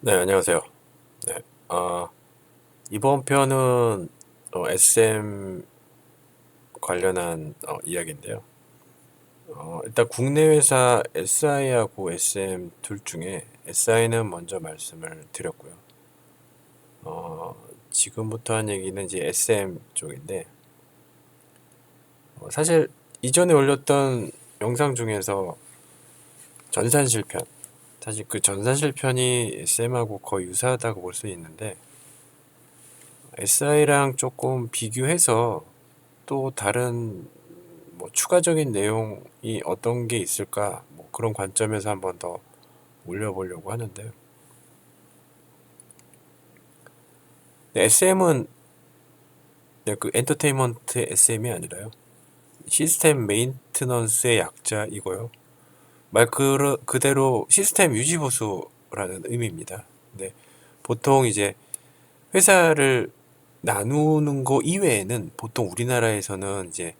네, 안녕하세요. 네, 어, 이번 편은 SM 관련한 이야기인데요. 일단 국내 회사 SI하고 SM 둘 중에 SI는 먼저 말씀을 드렸고요. 지금부터 한 얘기는 이제 SM 쪽인데, 사실 이전에 올렸던 영상 중에서 전산실 편, 사실 그 전산실 편이 SM하고 거의 유사하다고 볼 수 있는데, SI랑 조금 비교해서 또 다른 뭐 추가적인 내용이 어떤 게 있을까 뭐 그런 관점에서 한번 더 올려보려고 하는데요. SM은 그 엔터테인먼트 SM이 아니라요. 시스템 메인트넌스의 약자이고요. 말 그대로 시스템 유지 보수라는 의미입니다. 근데 보통 이제 회사를 나누는 거 이외에는 보통 우리나라에서는 이제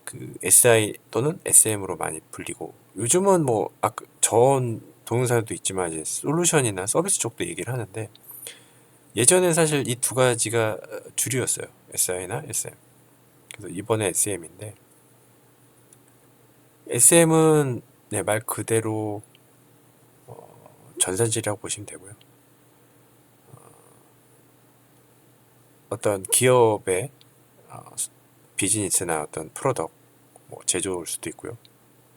그 SI 또는 SM으로 많이 불리고 요즘은 뭐 아까 전 동영상도 있지만 이제 솔루션이나 서비스 쪽도 얘기를 하는데 예전엔 사실 이 두 가지가 주류였어요. SI나 SM. 그래서 이번에 SM인데 SM은 네, 말 그대로 전산실이라고 보시면 되고요. 어떤 기업의 비즈니스나 어떤 프로덕트, 뭐 제조일 수도 있고요.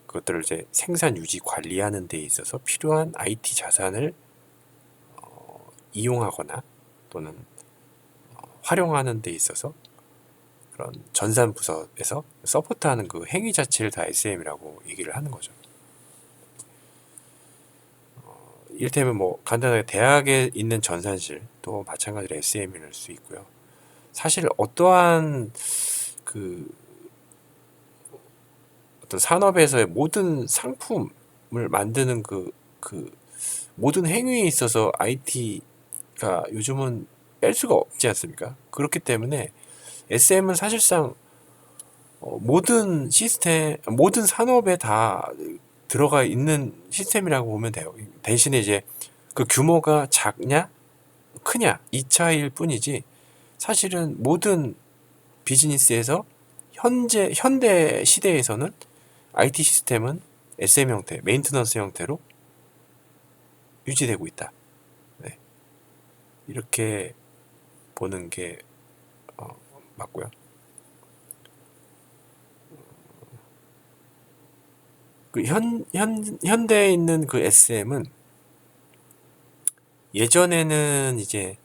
그것들을 이제 생산 유지 관리하는 데 있어서 필요한 IT 자산을 이용하거나 또는 활용하는 데 있어서 그런 전산 부서에서 서포트하는 그 행위 자체를 다 SM이라고 얘기를 하는 거죠. 이를테면 뭐 간단하게 대학에 있는 전산실도 마찬가지로 SM일 수 있고요. 사실 어떠한 그 어떤 산업에서의 모든 상품을 만드는 그 모든 행위에 있어서 IT가 요즘은 뺄 수가 없지 않습니까? 그렇기 때문에 SM은 사실상 모든 시스템, 모든 산업에 다 들어가 있는 시스템이라고 보면 돼요. 대신에 이제 그 규모가 작냐, 크냐, 이 차이일 뿐이지, 사실은 모든 비즈니스에서 현대 시대에서는 IT 시스템은 SM 형태, 메인트넌스 형태로 유지되고 있다. 네. 이렇게 보는 게 맞고요. 그 현대에 있는 그 SM은 예전에는 이제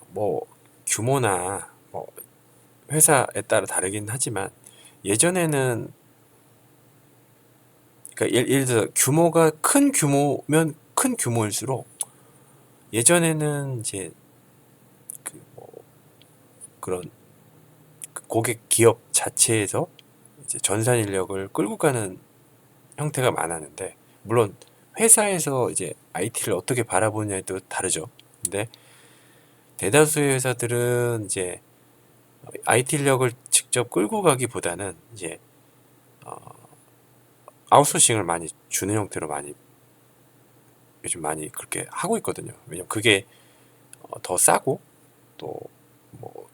뭐 규모나 뭐 회사에 따라 다르긴 하지만 예전에는 그러니까 예를 들어 규모가 큰 규모면 큰 규모일수록 예전에는 이제 그뭐 그런 고객 기업 자체에서 이제 전산 인력을 끌고 가는 형태가 많았는데 물론 회사에서 이제 IT를 어떻게 바라보느냐에 또 다르죠. 근데 대다수의 회사들은 이제 IT 인력을 직접 끌고 가기보다는 이제 아웃소싱을 많이 주는 형태로 많이 요즘 많이 그렇게 하고 있거든요. 왜냐면 그게 더 싸고 또 뭐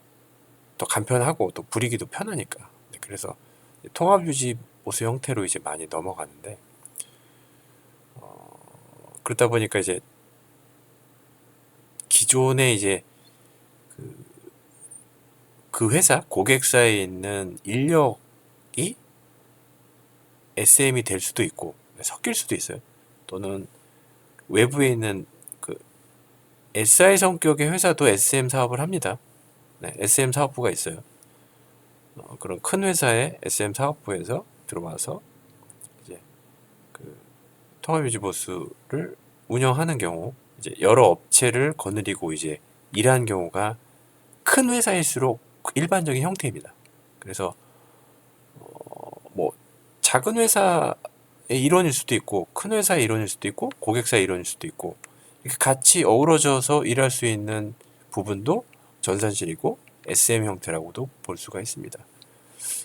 더 간편하고 또 부리기도 편하니까. 네, 그래서 통합 유지 보수 형태로 이제 많이 넘어가는데 그러다 보니까 이제 기존에 이제 그 회사 고객사에 있는 인력이 SM이 될 수도 있고 섞일 수도 있어요. 또는 외부에 있는 그 SI 성격의 회사도 SM 사업을 합니다. 네, SM 사업부가 있어요. 그런 큰 회사의 SM 사업부에서 들어와서 이제 그 통합유지보수를 운영하는 경우 이제 여러 업체를 거느리고 이제 일하는 경우가 큰 회사일수록 일반적인 형태입니다. 그래서 뭐 작은 회사의 일원일 수도 있고 큰 회사의 일원일 수도 있고 고객사의 일원일 수도 있고 이렇게 같이 어우러져서 일할 수 있는 부분도 전산실이고 SM 형태라고도 볼 수가 있습니다.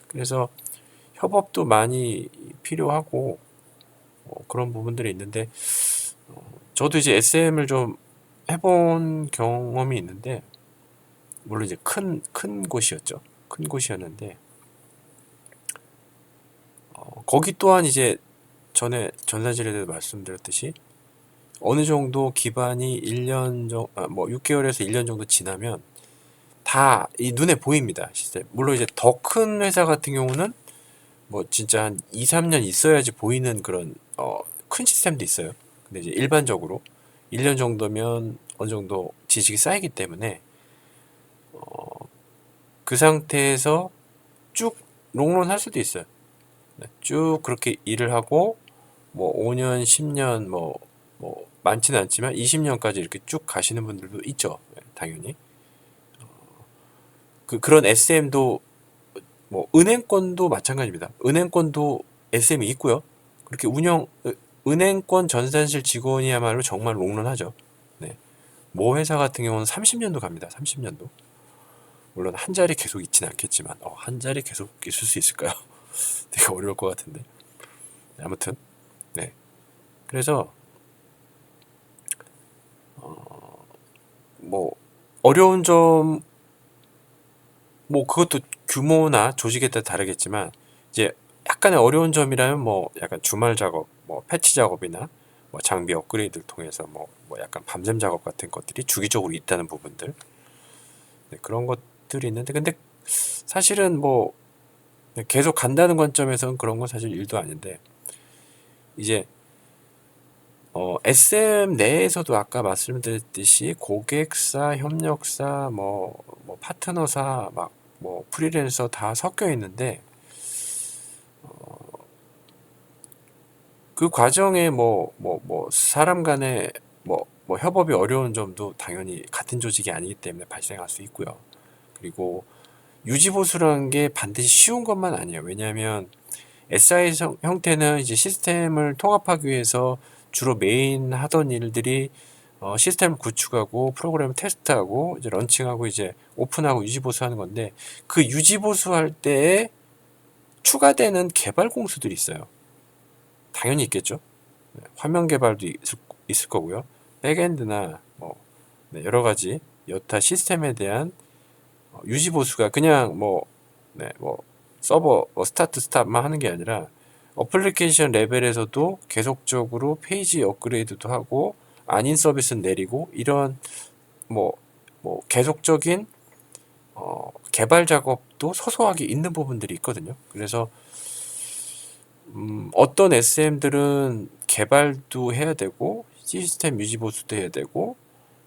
그래서 협업도 많이 필요하고 그런 부분들이 있는데 저도 이제 SM을 좀 해본 경험이 있는데, 물론 이제 큰 곳이었죠. 큰 곳이었는데, 거기 또한 이제 전에 전사질에 대해서 말씀드렸듯이 어느 정도 기반이 1년 정도, 뭐 6개월에서 1년 정도 지나면 다 이 눈에 보입니다. 시스템. 물론 이제 더 큰 회사 같은 경우는 뭐 진짜 한 2, 3년 있어야지 보이는 그런 큰 시스템도 있어요. 근데 이제 일반적으로 1년 정도면 어느 정도 지식이 쌓이기 때문에 그 상태에서 쭉 롱런 할 수도 있어요. 네, 쭉 그렇게 일을 하고 뭐 5년, 10년 뭐 많지는 않지만 20년까지 이렇게 쭉 가시는 분들도 있죠. 네, 당연히. 그런 SM도 뭐 은행권도 마찬가지입니다. 은행권도 SM이 있고요. 그렇게 은행권 전산실 직원이야말로 정말 롱런하죠. 네. 모 회사 같은 경우는 30년도 갑니다. 30년도. 물론 한 자리 계속 있지는 않겠지만 한 자리 계속 있을 수 있을까요? 되게 어려울 것 같은데. 아무튼 네. 그래서 뭐 어려운 점 뭐 그것도 규모나 조직에 따라 다르겠지만 이제 약간의 어려운 점이라면 뭐 약간 주말 작업, 뭐 패치 작업이나 뭐 장비 업그레이드를 통해서 뭐 약간 밤샘 작업 같은 것들이 주기적으로 있다는 부분들. 네, 그런 것들이 있는데 근데 사실은 뭐 계속 간다는 관점에서는 그런 건 사실 일도 아닌데 이제 SM 내에서도 아까 말씀드렸듯이 고객사, 협력사, 뭐 파트너사, 막 뭐 프리랜서 다 섞여 있는데 그 과정에 뭐 사람 간의 뭐 협업이 어려운 점도 당연히 같은 조직이 아니기 때문에 발생할 수 있고요. 그리고 유지보수라는 게 반드시 쉬운 것만 아니에요. 왜냐하면 SI 형태는 이제 시스템을 통합하기 위해서 주로 메인 하던 일들이 시스템을 구축하고 프로그램을 테스트하고 이제 런칭하고 이제 오픈하고 유지보수하는 건데 그 유지보수할 때에 추가되는 개발 공수들이 있어요. 당연히 있겠죠. 화면 개발도 있을 거고요. 백엔드나 뭐 여러 가지 여타 시스템에 대한 유지 보수가 그냥 뭐 서버 스타트 스탑만 하는 게 아니라 어플리케이션 레벨에서도 계속적으로 페이지 업그레이드도 하고 아닌 서비스는 내리고 이런 뭐 계속적인 개발 작업도 소소하게 있는 부분들이 있거든요. 그래서 어떤 SM들은 개발도 해야 되고 시스템 유지 보수도 해야 되고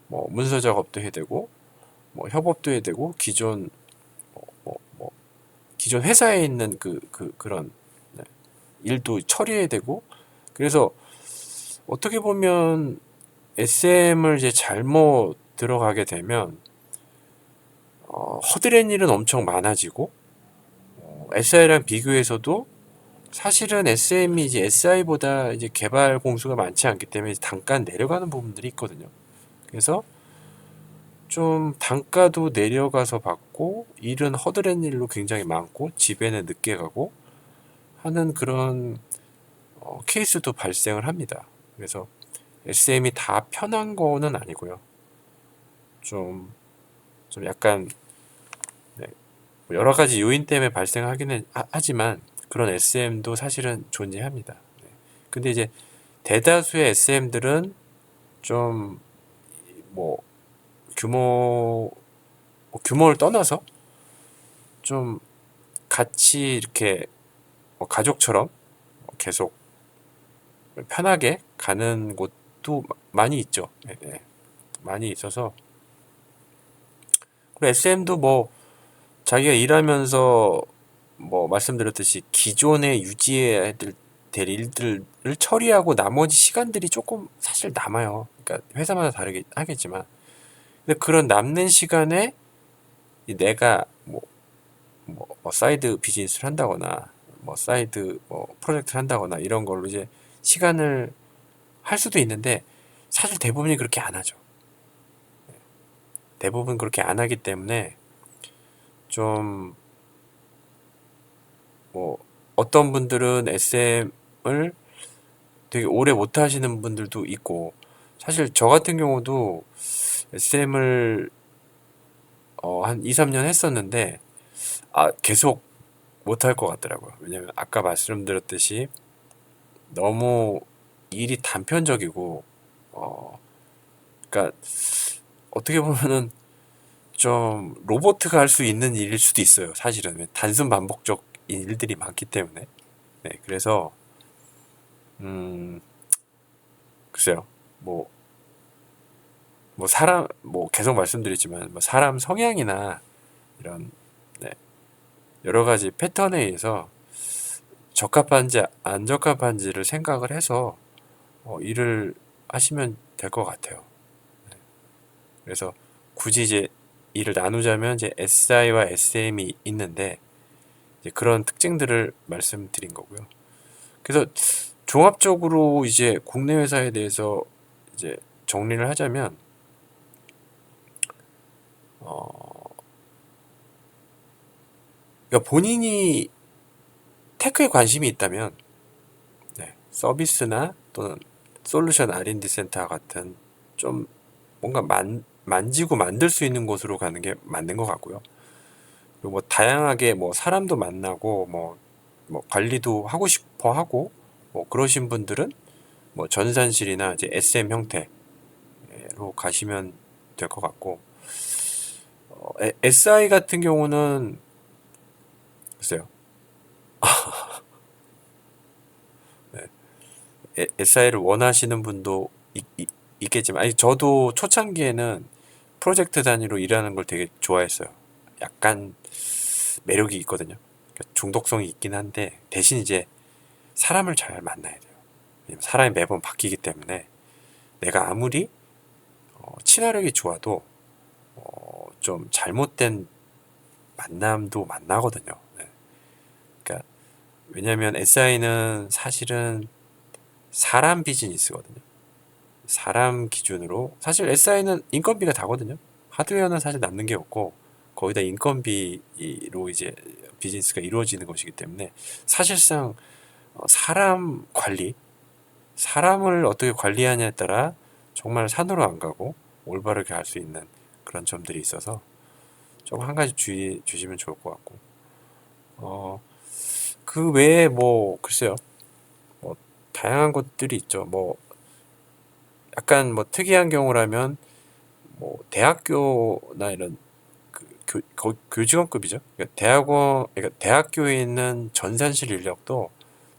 뭐 문서 작업도 해야 되고 뭐 협업도 해야 되고 뭐 기존 회사에 있는 그런 네, 일도 처리해야 되고 그래서 어떻게 보면 SM을 이제 잘못 들어가게 되면 허드렛 일은 엄청 많아지고 SI랑 비교해서도 사실은 SM이 이제 SI보다 이제 개발 공수가 많지 않기 때문에 단가 내려가는 부분들이 있거든요. 그래서 좀 단가도 내려가서 받고 일은 허드렛 일로 굉장히 많고 집에는 늦게 가고 하는 그런 케이스도 발생을 합니다. 그래서 SM이 다 편한 거는 아니고요. 좀 약간 네, 뭐 여러 가지 요인 때문에 발생하기는 하지만 그런 SM도 사실은 존재합니다. 네. 근데 이제 대다수의 SM들은 좀 뭐 규모를 떠나서 좀 같이 이렇게 가족처럼 계속 편하게 가는 곳도 많이 있죠. 네, 네. 많이 있어서 그리고 SM도 뭐 자기가 일하면서 뭐 말씀드렸듯이 기존에 유지해야 될 일들을 처리하고 나머지 시간들이 조금 사실 남아요. 그러니까 회사마다 다르게 하겠지만 근데 그런 남는 시간에 내가 뭐 사이드 비즈니스를 한다거나 뭐 사이드 프로젝트를 한다거나 이런 걸로 이제 시간을 할 수도 있는데 사실 대부분이 그렇게 안 하죠. 대부분 그렇게 안 하기 때문에 좀 뭐 어떤 분들은 SM을 되게 오래 못 하시는 분들도 있고, 사실 저 같은 경우도 SM을 한 2, 3년 했었는데 계속 못 할 것 같더라고요. 왜냐면 아까 말씀드렸듯이 너무 일이 단편적이고, 그러니까 어떻게 보면은 좀 로보트가 할 수 있는 일일 수도 있어요. 사실은 단순 반복적 일들이 많기 때문에. 네, 그래서 글쎄요. 뭐, 사람 계속 말씀드리지만 뭐 사람 성향이나 이런, 네, 여러 가지 패턴에 의해서 적합한지 안 적합한지를 생각을 해서 일을 하시면 될 것 같아요. 그래서 굳이 이제 일을 나누자면 이제 SI와 SM이 있는데 이제 그런 특징들을 말씀드린 거고요. 그래서 종합적으로 이제 국내 회사에 대해서 이제 정리를 하자면 그러니까 본인이 테크에 관심이 있다면, 네, 서비스나 또는 솔루션 R&D 센터 같은 좀 뭔가 만지고 만들 수 있는 곳으로 가는 게 맞는 것 같고요. 그리고 뭐 다양하게 뭐 사람도 만나고 뭐 관리도 하고 싶어 하고 뭐 그러신 분들은 뭐 전산실이나 이제 SM 형태로 가시면 될 것 같고, SI 같은 경우는 글쎄요. SI를 원하시는 분도 있겠지만, 아니 저도 초창기에는 프로젝트 단위로 일하는 걸 되게 좋아했어요. 약간 매력이 있거든요. 그러니까 중독성이 있긴 한데 대신 이제 사람을 잘 만나야 돼요. 왜냐면 사람이 매번 바뀌기 때문에 내가 아무리 친화력이 좋아도 좀 잘못된 만남도 만나거든요. 네. 그러니까 왜냐면 SI는 사실은 사람 비즈니스거든요. 사람 기준으로 사실 SI는 인건비가 다거든요. 하드웨어는 사실 남는 게 없고 거의 다 인건비로 이제 비즈니스가 이루어지는 것이기 때문에 사실상 사람 관리, 사람을 어떻게 관리하냐에 따라 정말 산으로 안 가고 올바르게 할 수 있는 그런 점들이 있어서 좀 한 가지 주의 주시면 좋을 것 같고, 그 외에 뭐 글쎄요, 뭐 다양한 것들이 있죠. 뭐 약간 뭐 특이한 경우라면 뭐 대학교나 이런 교직원급이죠. 그러니까 그러니까 대학교에 있는 전산실 인력도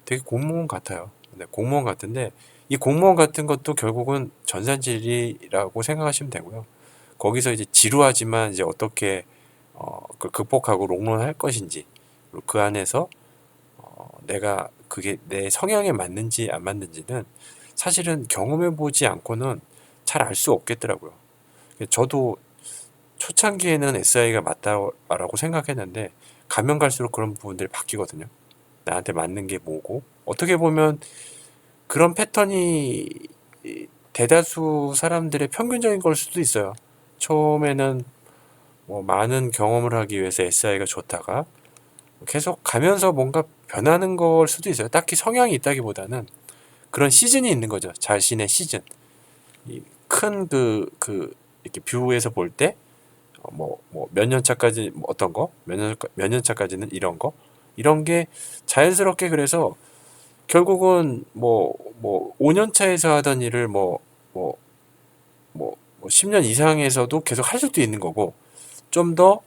되게 공무원 같아요. 근데 공무원 같은데 이 공무원 같은 것도 결국은 전산실이라고 생각하시면 되고요. 거기서 이제 지루하지만 이제 어떻게 그걸 극복하고 롱런할 것인지, 그리고 그 안에서 내가 그게 내 성향에 맞는지 안 맞는지는 사실은 경험해 보지 않고는 잘 알 수 없겠더라고요. 저도 초창기에는 SI가 맞다라고 생각했는데 가면 갈수록 그런 부분들이 바뀌거든요. 나한테 맞는 게 뭐고, 어떻게 보면 그런 패턴이 대다수 사람들의 평균적인 걸 수도 있어요. 처음에는 뭐 많은 경험을 하기 위해서 SI가 좋다가 계속 가면서 뭔가 변하는 걸 수도 있어요. 딱히 성향이 있다기보다는 그런 시즌이 있는 거죠. 자신의 시즌. 큰 이렇게 뷰에서 볼 때 몇 년 차까지 뭐 어떤 거, 몇 년 차까지는 이런 거, 이런 게 자연스럽게, 그래서 결국은 5년 차에서 하던 일을 10년 이상에서도 계속 할 수도 있는 거고, 좀 더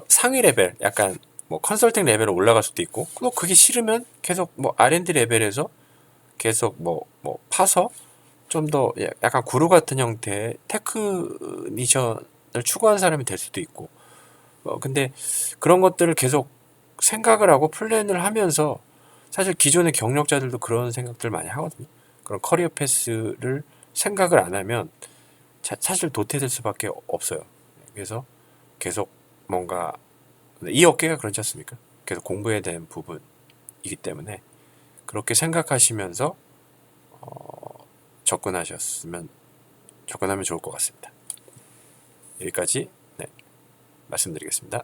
상위 레벨, 약간 뭐 컨설팅 레벨로 올라갈 수도 있고, 또 그게 싫으면 계속 뭐 R&D 레벨에서 계속 파서 좀 더 약간 구루 같은 형태의 테크니션을 추구한 사람이 될 수도 있고, 근데 그런 것들을 계속 생각을 하고 플랜을 하면서, 사실 기존의 경력자들도 그런 생각들 많이 하거든요. 그런 커리어 패스를 생각을 안 하면 사실 도태될 수밖에 없어요. 그래서 계속 뭔가, 이 업계가 그렇지 않습니까? 계속 공부해야 되는 부분이기 때문에 그렇게 생각하시면서 접근하면 좋을 것 같습니다. 여기까지, 네, 말씀드리겠습니다.